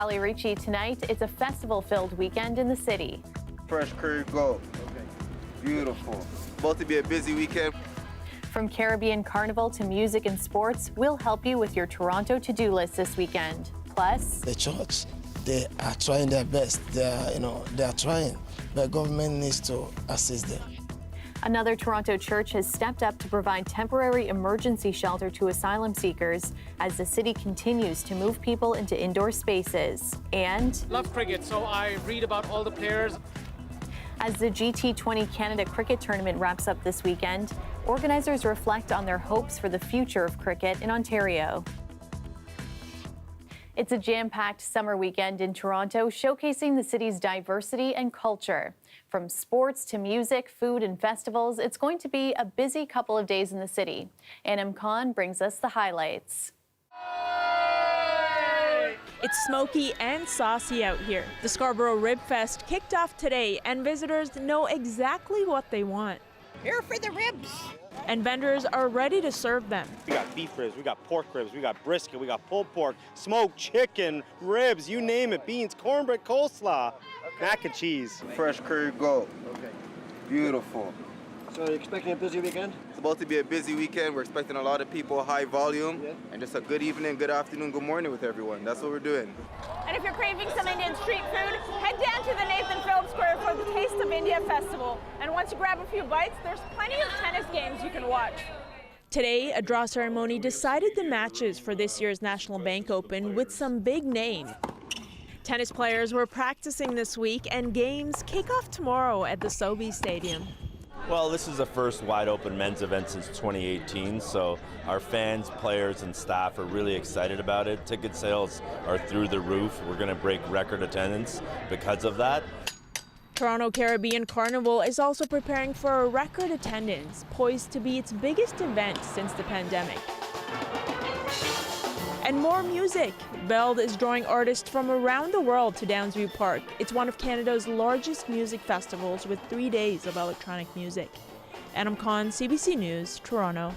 Ali Ricci, tonight it's a festival-filled weekend in the city. Fresh curry goat. Beautiful. About to be a busy weekend. From Caribbean Carnival to music and sports, we'll help you with your Toronto to-do list this weekend. Plus, the church, they are trying their best. They are trying, but government needs to assist them. another Toronto church has stepped up to provide temporary emergency shelter to asylum seekers as the city continues to move people into indoor spaces. And love cricket, so I read about all the players. As the GT20 Canada Cricket Tournament wraps up this weekend, organizers reflect on their hopes for the future of cricket in Ontario. It's a jam-packed summer weekend in Toronto, showcasing the city's diversity and culture. From sports to music, food, and festivals, it's going to be a busy couple of days in the city. Anam Khan brings us the highlights. It's smoky and saucy out here. The Scarborough Rib Fest kicked off today, and visitors know exactly what they want. Here for the ribs. And vendors are ready to serve them. We got beef ribs, we got pork ribs, we got brisket, we got pulled pork, smoked chicken, ribs, you name it, beans, cornbread, coleslaw, mac and cheese. Fresh curry goat. Okay. Beautiful. So you're expecting a busy weekend? It's about to be a busy weekend. We're expecting a lot of people, high volume, and just a good evening, good afternoon, good morning with everyone. That's what we're doing. And if you're craving some Indian street food, head down to the Nathan Phillips Square for the Taste of India Festival. And once you grab a few bites, there's plenty of tennis games you can watch. Today, a draw ceremony decided the matches for this year's National Bank Open with some big names. Tennis players were practicing this week, and games kick off tomorrow at the Sobeys Stadium. Well, this is the first wide-open men's event since 2018, so our fans, players, and staff are really excited about it. Ticket sales are through the roof. We're going to break record attendance because of that. Toronto Caribbean Carnival is also preparing for a record attendance, poised to be its biggest event since the pandemic. And more music. Beld is drawing artists from around the world to Downsview Park. It's one of Canada's largest music festivals with 3 days of electronic music. Anam Khan, CBC News, Toronto.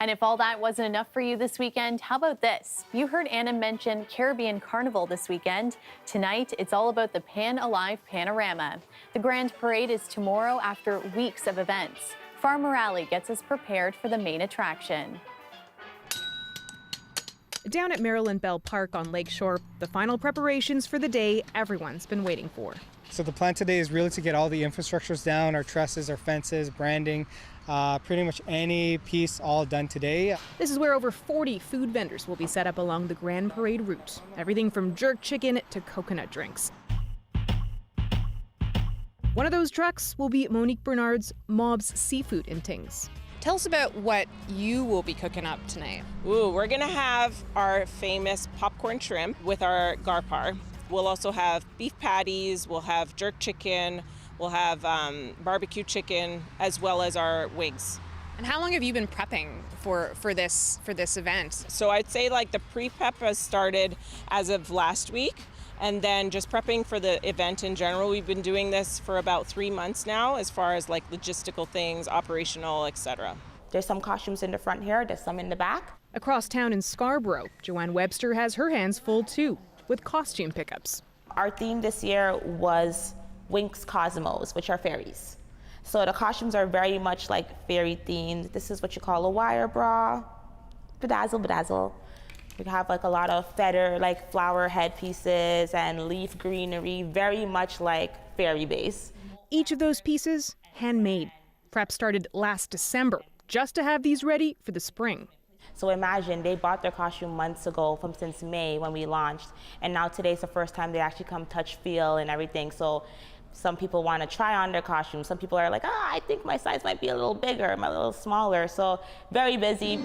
And if all that wasn't enough for you this weekend, how about this? You heard Anna mention Caribbean Carnival this weekend. Tonight, it's all about the Pan Alive Panorama. The Grand Parade is tomorrow after weeks of events. Farmer Alley gets us prepared for the main attraction. Down at Maryland Bell Park on Lakeshore, the final preparations for the day everyone's been waiting for. So the plan today is really to get all the infrastructures down, our trusses, our fences, branding, pretty much any piece all done today. This is where over 40 food vendors will be set up along the Grand Parade route. Everything from jerk chicken to coconut drinks. One of those trucks will be Monique Bernard's Mob's Seafood and Tings. Tell us about what you will be cooking up tonight. Ooh, we're gonna have our famous popcorn shrimp with our garpar. We'll also have beef patties, we'll have jerk chicken, we'll have barbecue chicken, as well as our wings. And how long have you been prepping for this event? So I'd say like the pre-prep has started as of last week, and then just prepping for the event in general. We've been doing this for about 3 months now, as far as like logistical things, operational, etc. There's some costumes in the front here, there's some in the back. Across town in Scarborough, Joanne Webster has her hands full too, with costume pickups. Our theme this year was Winx Cosmos, which are fairies. So the costumes are very much like fairy themed. This is what you call a wire bra, bedazzle, bedazzle. We have like a lot of feather, like flower headpieces and leaf greenery, very much like fairy base. Each of those pieces, handmade. Prep started last December, just to have these ready for the spring. So imagine they bought their costume months ago since May when we launched, and now today's the first time they actually come touch, feel, and everything. So some people want to try on their costumes. Some people are like, I think my size might be a little bigger, a little smaller. So very busy.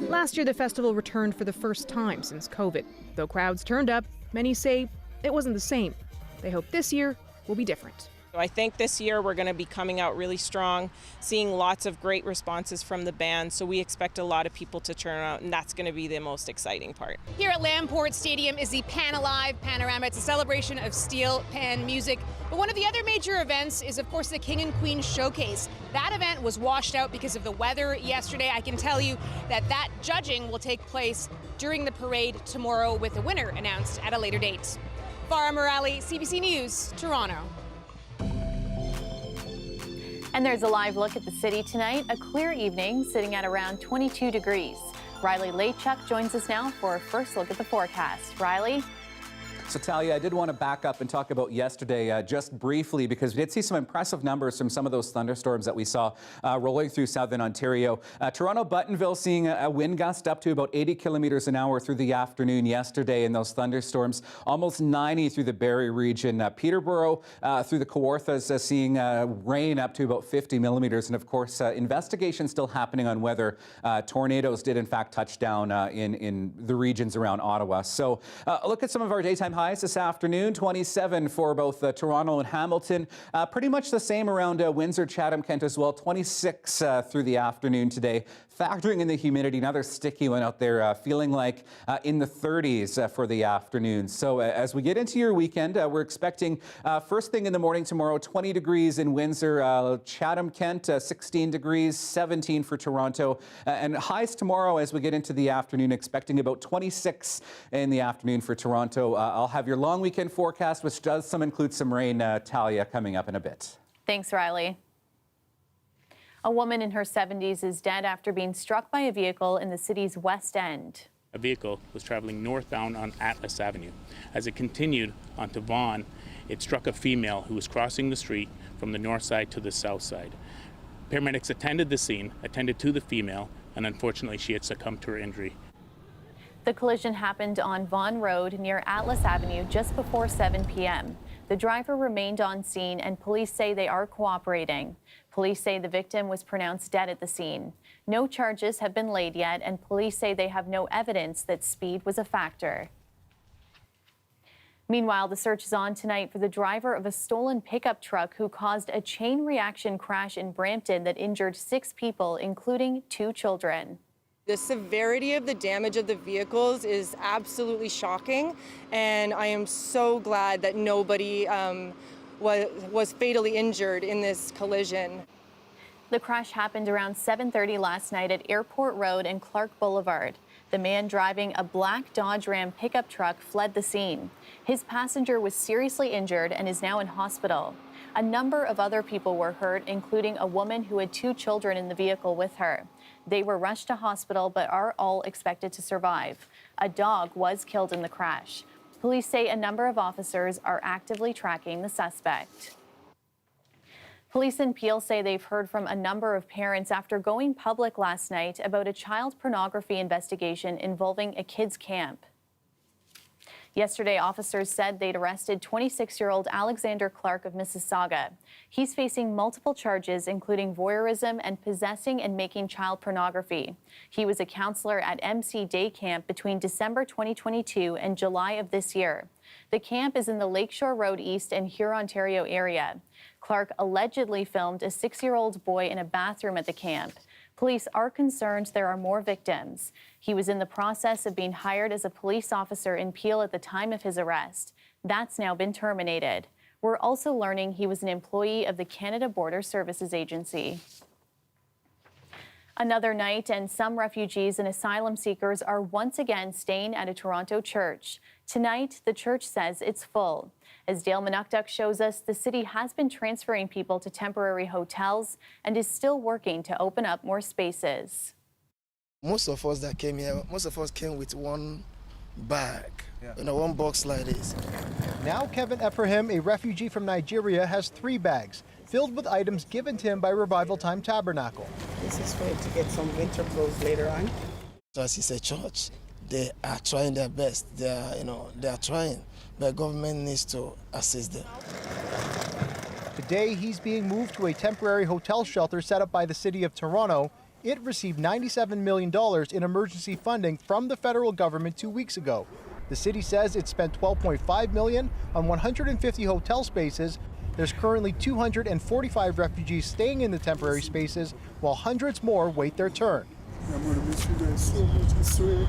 Last year, the festival returned for the first time since COVID. Though crowds turned up, many say it wasn't the same. They hope this year will be different. So I think this year we're going to be coming out really strong, seeing lots of great responses from the band, so we expect a lot of people to turn out, and that's going to be the most exciting part. Here at Lamport Stadium is the Pan Alive Panorama. It's a celebration of steel pan music But one of the other major events is, of course, the King and Queen Showcase. That event was washed out because of the weather yesterday. I can tell you that judging will take place during the parade tomorrow, with the winner announced at a later date. Farah Morali, CBC News, Toronto. And there's a live look at the city tonight. A clear evening, sitting at around 22 degrees. Riley Laychuk joins us now for a first look at the forecast. Riley? So, Talia, I did want to back up and talk about yesterday just briefly, because we did see some impressive numbers from some of those thunderstorms that we saw rolling through southern Ontario. Toronto Buttonville seeing a wind gust up to about 80 kilometers an hour through the afternoon yesterday in those thunderstorms, almost 90 through the Barrie region. Peterborough through the Kawarthas seeing rain up to about 50 millimeters. And of course, investigation still happening on whether tornadoes did in fact touch down in the regions around Ottawa. So look at some of our daytime highs this afternoon. 27 for both Toronto and Hamilton. Pretty much the same around Windsor, Chatham, Kent as well. 26 through the afternoon today. Factoring in the humidity, another sticky one out there, feeling like in the 30s for the afternoon. So as we get into your weekend, we're expecting first thing in the morning tomorrow, 20 degrees in Windsor, Chatham, Kent, 16 degrees, 17 for Toronto. And highs tomorrow as we get into the afternoon, expecting about 26 in the afternoon for Toronto. I'll have your long weekend forecast, which does include some rain, Talia, coming up in a bit. Thanks, Riley. A woman in her 70s is dead after being struck by a vehicle in the city's West End. A vehicle was traveling northbound on Atlas Avenue. As it continued onto Vaughan, it struck a female who was crossing the street from the north side to the south side. Paramedics attended the scene, attended to the female, and unfortunately she had succumbed to her injury. The collision happened on Vaughan Road near Atlas Avenue just before 7 p.m. The driver remained on scene, and police say they are cooperating. Police say the victim was pronounced dead at the scene. No charges have been laid yet, and police say they have no evidence that speed was a factor. Meanwhile, the search is on tonight for the driver of a stolen pickup truck who caused a chain reaction crash in Brampton that injured 6 people, including 2 children. The severity of the damage of the vehicles is absolutely shocking, and I am so glad that nobody was fatally injured in this collision. The crash happened around 7:30 last night at Airport Road and Clark Boulevard. The man driving a black Dodge Ram pickup truck fled the scene. His passenger was seriously injured and is now in hospital. A number of other people were hurt, including a woman who had 2 children in the vehicle with her. They were rushed to hospital but are all expected to survive. A dog was killed in the crash. Police say a number of officers are actively tracking the suspect. Police in Peel say they've heard from a number of parents after going public last night about a child pornography investigation involving a kids' camp. Yesterday, officers said they'd arrested 26-year-old Alexander Clark of Mississauga. He's facing multiple charges, including voyeurism and possessing and making child pornography. He was a counselor at MC Day Camp between December 2022 and July of this year. The camp is in the Lakeshore Road East and Huron, Ontario area. Clark allegedly filmed a 6-year-old boy in a bathroom at the camp. Police are concerned there are more victims. He was in the process of being hired as a police officer in Peel at the time of his arrest. That's now been terminated. We're also learning he was an employee of the Canada Border Services Agency. Another night, and some refugees and asylum seekers are once again staying at a Toronto church. Tonight, the church says it's full. As Dale Manukduk shows us, the city has been transferring people to temporary hotels and is still working to open up more spaces. Most of us that came here, came with one bag, one box like this. Now Kevin Ephraim, a refugee from Nigeria, has 3 bags filled with items given to him by Revival Time Tabernacle. This is for him to get some winter clothes later on. So as it's a church, they are trying their best. They are trying, but government needs to assist them. Today, he's being moved to a temporary hotel shelter set up by the city of Toronto. It received $97 million in emergency funding from the federal government 2 weeks ago. The city says it spent $12.5 million on 150 hotel spaces. There's currently 245 refugees staying in the temporary spaces, while hundreds more wait their turn. I'm going to miss you guys so much, I swear.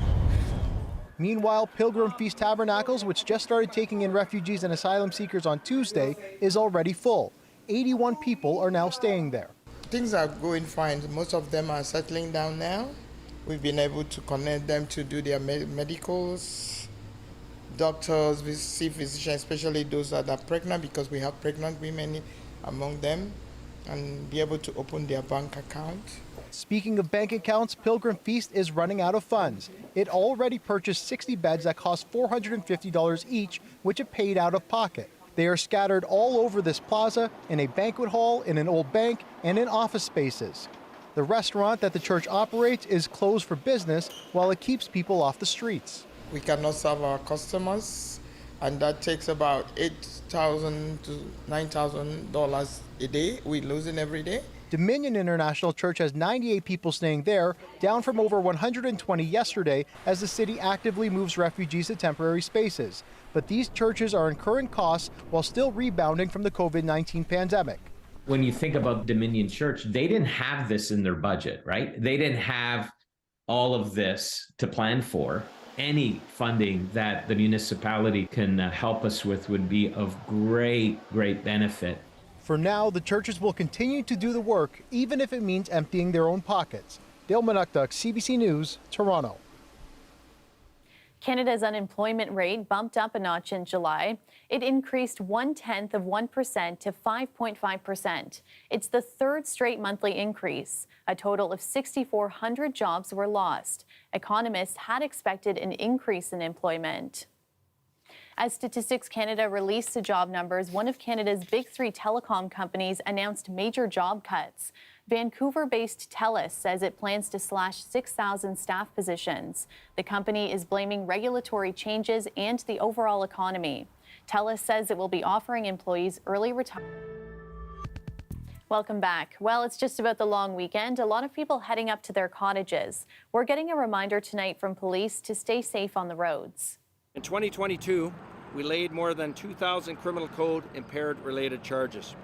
Meanwhile, Pilgrim Feast Tabernacles, which just started taking in refugees and asylum seekers on Tuesday, is already full. 81 people are now staying there. Things are going fine. Most of them are settling down now. We've been able to connect them to do their medicals, doctors, we see physicians, especially those that are pregnant, because we have pregnant women among them, and be able to open their bank account. Speaking of bank accounts, Pilgrim Feast is running out of funds. It already purchased 60 beds that cost $450 each, which it paid out of pocket. They are scattered all over this plaza, in a banquet hall, in an old bank, and in office spaces. The restaurant that the church operates is closed for business while it keeps people off the streets. We cannot serve our customers, and that takes about $8,000 to $9,000 a day. We're losing every day. Dominion International Church has 98 people staying there, down from over 120 yesterday, as the city actively moves refugees to temporary spaces. But these churches are incurring costs while still rebounding from the COVID-19 pandemic. When you think about Dominion Church, they didn't have this in their budget, right? They didn't have all of this to plan for. Any funding that the municipality can help us with would be of great benefit. For now, the churches will continue to do the work, even if it means emptying their own pockets. Dale Manukduk, CBC News, Toronto. Canada's unemployment rate bumped up a notch in July. It increased 0.1% to 5.5%. It's the third straight monthly increase. A total of 6,400 jobs were lost. Economists had expected an increase in employment. As Statistics Canada released the job numbers, one of Canada's big three telecom companies announced major job cuts. Vancouver-based TELUS says it plans to slash 6,000 staff positions. The company is blaming regulatory changes and the overall economy. TELUS says it will be offering employees early retirement. Welcome back. Well, it's just about the long weekend. A lot of people heading up to their cottages. We're getting a reminder tonight from police to stay safe on the roads. In 2022, we laid more than 2,000 criminal code impaired related charges.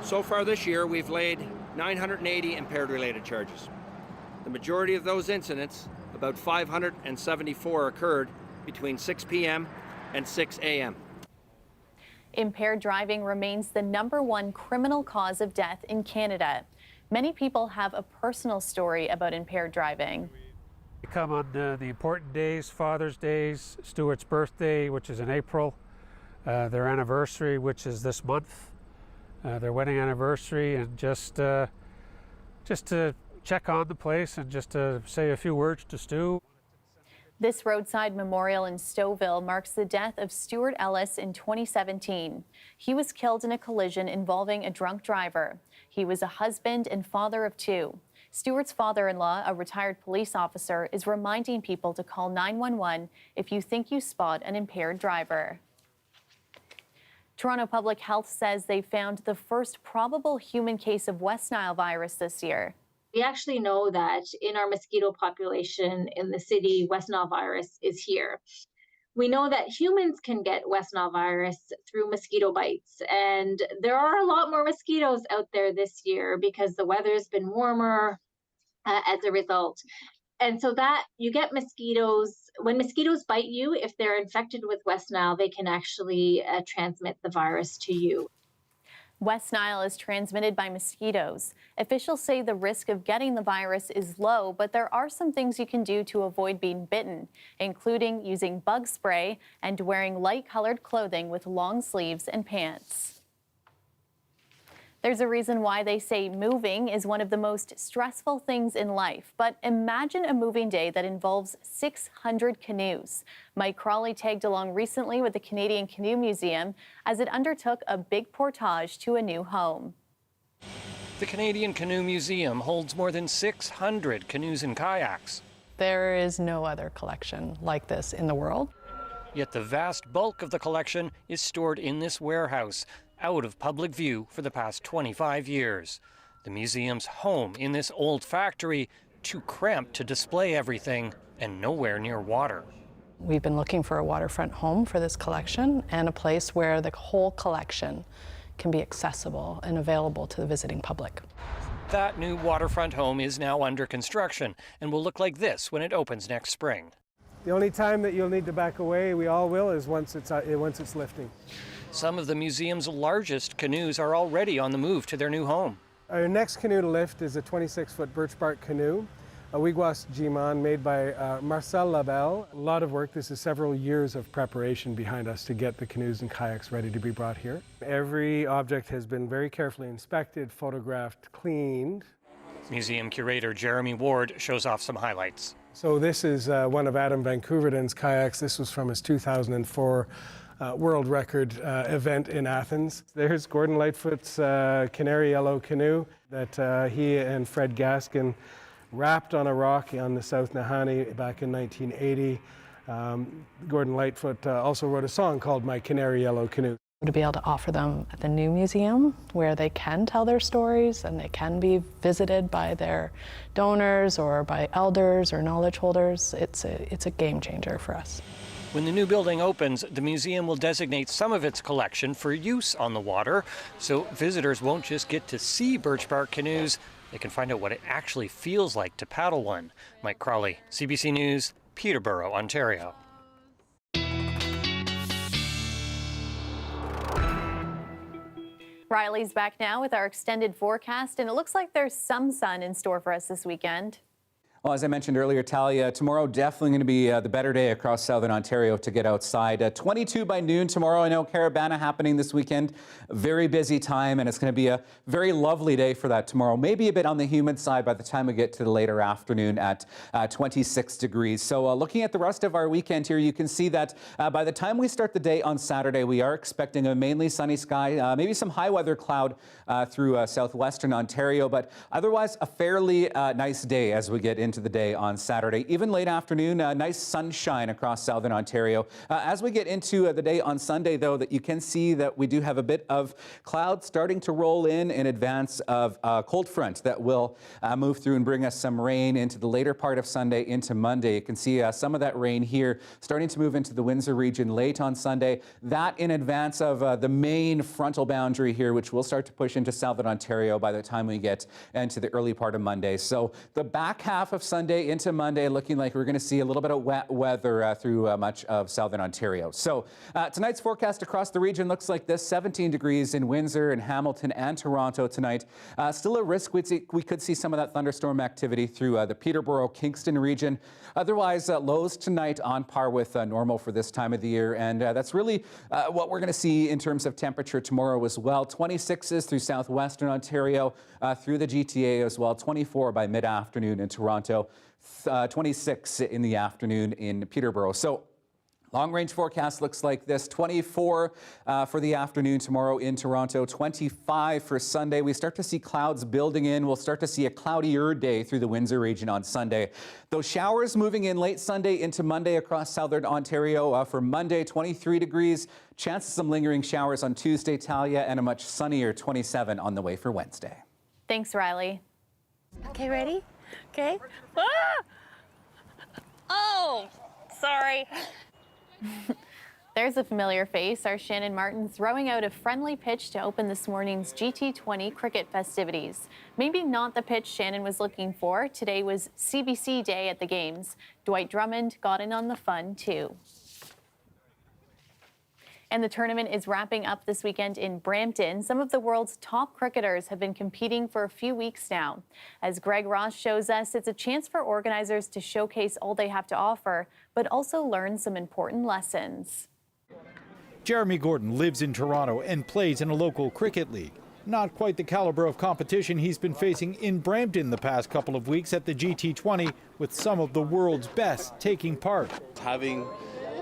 So far this year, we've laid 980 impaired related charges. The majority of those incidents, about 574, occurred between 6 p.m. and 6 a.m. Impaired driving remains the #1 criminal cause of death in Canada. Many people have a personal story about impaired driving. They come on the important days, Father's Days, Stuart's birthday, which is in April, their anniversary, which is this month, their wedding anniversary, and just to check on the place and just to say a few words to Stu. This roadside memorial in Stouffville marks the death of Stuart Ellis in 2017. He was killed in a collision involving a drunk driver. He was a husband and father of 2. Stuart's father-in-law, a retired police officer, is reminding people to call 911 if you think you spot an impaired driver. Toronto Public Health says they found the first probable human case of West Nile virus this year. We actually know that in our mosquito population in the city, West Nile virus is here. We know that humans can get West Nile virus through mosquito bites, and there are a lot more mosquitoes out there this year because the weather's been warmer as a result. And so that you get mosquitoes, when mosquitoes bite you, if they're infected with West Nile, they can actually transmit the virus to you. West Nile is transmitted by mosquitoes. Officials say the risk of getting the virus is low, but there are some things you can do to avoid being bitten, including using bug spray and wearing light-colored clothing with long sleeves and pants. There's a reason why they say moving is one of the most stressful things in life. But imagine a moving day that involves 600 canoes. Mike Crawley tagged along recently with the Canadian Canoe Museum as it undertook a big portage to a new home. The Canadian Canoe Museum holds more than 600 canoes and kayaks. There is no other collection like this in the world. Yet the vast bulk of the collection is stored in this warehouse, out of public view for the past 25 years. The museum's home in this old factory, too cramped to display everything and nowhere near water. We've been looking for a waterfront home for this collection and a place where the whole collection can be accessible and available to the visiting public. That new waterfront home is now under construction and will look like this when it opens next spring. The only time that you'll need to back away, we all will, is once it's lifting. Some of the museum's largest canoes are already on the move to their new home. Our next canoe to lift is a 26-foot birch bark canoe, a Wigwas Jiman made by Marcel Labelle. A lot of work. This is several years of preparation behind us to get the canoes and kayaks ready to be brought here. Every object has been very carefully inspected, photographed, cleaned. Museum curator Jeremy Ward shows off some highlights. So this is one of Adam Van Couverden's kayaks. This was from his 2004 world record event in Athens. There's Gordon Lightfoot's canary yellow canoe that he and Fred Gaskin wrapped on a rock on the South Nahanni back in 1980. Gordon Lightfoot also wrote a song called My Canary Yellow Canoe. To be able to offer them at the new museum where they can tell their stories and they can be visited by their donors or by elders or knowledge holders, it's a game changer for us. When the new building opens, the museum will designate some of its collection for use on the water, so visitors won't just get to see birch bark canoes, they can find out what it actually feels like to paddle one. Mike Crawley, CBC News, Peterborough, Ontario. Riley's back now with our extended forecast, and it looks like there's some sun in store for us this weekend. Well, as I mentioned earlier, Talia, tomorrow definitely going to be the better day across southern Ontario to get outside. 22 by noon tomorrow. I know Caravana happening this weekend. Very busy time, and it's going to be a very lovely day for that tomorrow. Maybe a bit on the humid side by the time we get to the later afternoon at 26 degrees. So looking at the rest of our weekend here, you can see that by the time we start the day on Saturday, we are expecting a mainly sunny sky, maybe some high weather cloud through southwestern Ontario, but otherwise a fairly nice day as we get into the day on Saturday. Even late afternoon, nice sunshine across southern Ontario. As we get into the day on Sunday, though, that you can see that we do have a bit of clouds starting to roll in advance of a cold front that will move through and bring us some rain into the later part of Sunday into Monday. You can see some of that rain here starting to move into the Windsor region late on Sunday. That in advance of the main frontal boundary here, which will start to push into southern Ontario by the time we get into the early part of Monday. So the back half of Sunday into Monday looking like we're going to see a little bit of wet weather through much of southern Ontario. So tonight's forecast across the region looks like this: 17 degrees in Windsor and Hamilton and Toronto tonight. Still a risk we could see some of that thunderstorm activity through the Peterborough, Kingston region. Otherwise, lows tonight on par with normal for this time of the year, and that's really what we're going to see in terms of temperature tomorrow as well. 26s through southwestern Ontario, through the GTA as well. 24 by mid-afternoon in Toronto. 26 in the afternoon in Peterborough. So long-range forecast looks like this: 24 for the afternoon tomorrow in Toronto, 25 for Sunday. We start to see clouds building in. We'll start to see a cloudier day through the Windsor region on Sunday. Those showers moving in late Sunday into Monday across southern Ontario. For Monday, 23 degrees. Chance of some lingering showers on Tuesday, Talia, and a much sunnier 27 on the way for Wednesday. Thanks, Riley. Okay, ready? Okay. Ah! Oh, sorry. There's a familiar face, our Shannon Martin throwing out a friendly pitch to open this morning's GT20 cricket festivities. Maybe not the pitch Shannon was looking for. Today was CBC Day at the games. Dwight Drummond got in on the fun, too. And the tournament is wrapping up this weekend in Brampton. Some of the world's top cricketers have been competing for a few weeks now. As Greg Ross shows us, it's a chance for organizers to showcase all they have to offer, but also learn some important lessons. Jeremy Gordon lives in Toronto and plays in a local cricket league. Not quite the caliber of competition he's been facing in Brampton the past couple of weeks at the GT20, with some of the world's best taking part. Having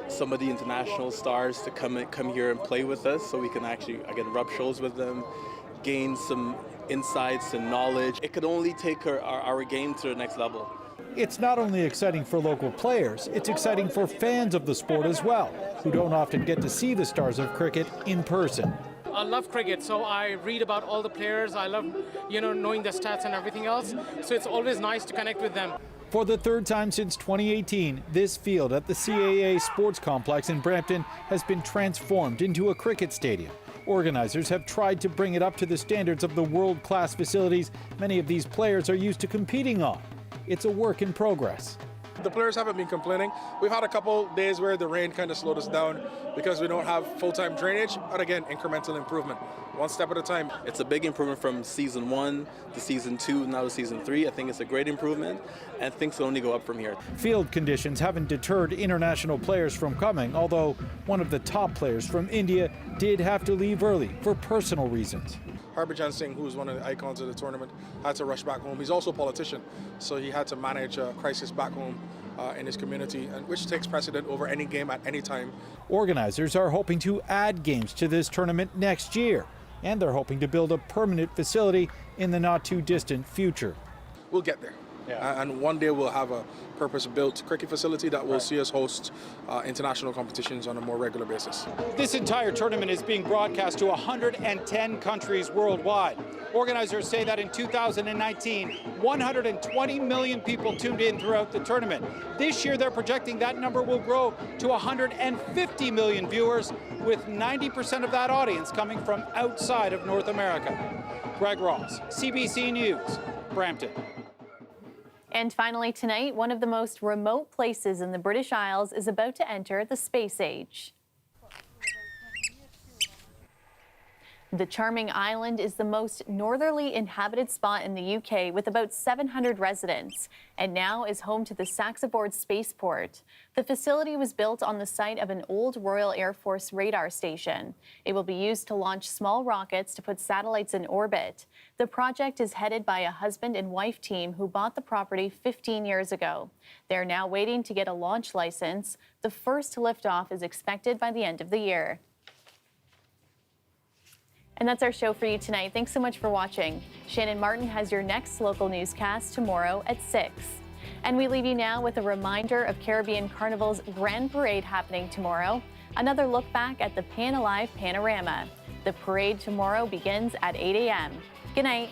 some of the international stars to come here and play with us, so we can actually rub shoulders with them, gain some insights and knowledge. It could only take our game to the next level. It's not only exciting for local players, it's exciting for fans of the sport as well, who don't often get to see the stars of cricket in person. I love cricket, so I read about all the players. I love, knowing the stats and everything else. So it's always nice to connect with them. For the third time since 2018, this field at the CAA Sports Complex in Brampton has been transformed into a cricket stadium. Organizers have tried to bring it up to the standards of the world-class facilities many of these players are used to competing on. It's a work in progress. The players haven't been complaining. We've had a couple days where the rain kind of slowed us down because we don't have full-time drainage, but again, incremental improvement, one step at a time. It's a big improvement from season 1 to season 2, now to season 3. I think it's a great improvement, and things will only go up from here. Field conditions haven't deterred international players from coming, although one of the top players from India did have to leave early for personal reasons. Harbhajan Singh, who's one of the icons of the tournament, had to rush back home. He's also a politician, so he had to manage a crisis back home in his community, and which takes precedent over any game at any time. Organizers are hoping to add games to this tournament next year, and they're hoping to build a permanent facility in the not-too-distant future. We'll get there. And one day we'll have a purpose-built cricket facility that will see us host international competitions on a more regular basis. This entire tournament is being broadcast to 110 countries worldwide. Organizers say that in 2019, 120 million people tuned in throughout the tournament. This year, they're projecting that number will grow to 150 million viewers, with 90% of that audience coming from outside of North America. Greg Ross, CBC News, Brampton. And finally tonight, one of the most remote places in the British Isles is about to enter the space age. The charming island is the most northerly inhabited spot in the UK with about 700 residents, and now is home to the Saxaboard Spaceport. The facility was built on the site of an old Royal Air Force radar station. It will be used to launch small rockets to put satellites in orbit. The project is headed by a husband and wife team who bought the property 15 years ago. They're now waiting to get a launch license. The first liftoff is expected by the end of the year. And that's our show for you tonight. Thanks so much for watching. Shannon Martin has your next local newscast tomorrow at 6. And we leave you now with a reminder of Caribbean Carnival's Grand Parade happening tomorrow. Another look back at the Pan Alive Panorama. The parade tomorrow begins at 8 a.m. Good night.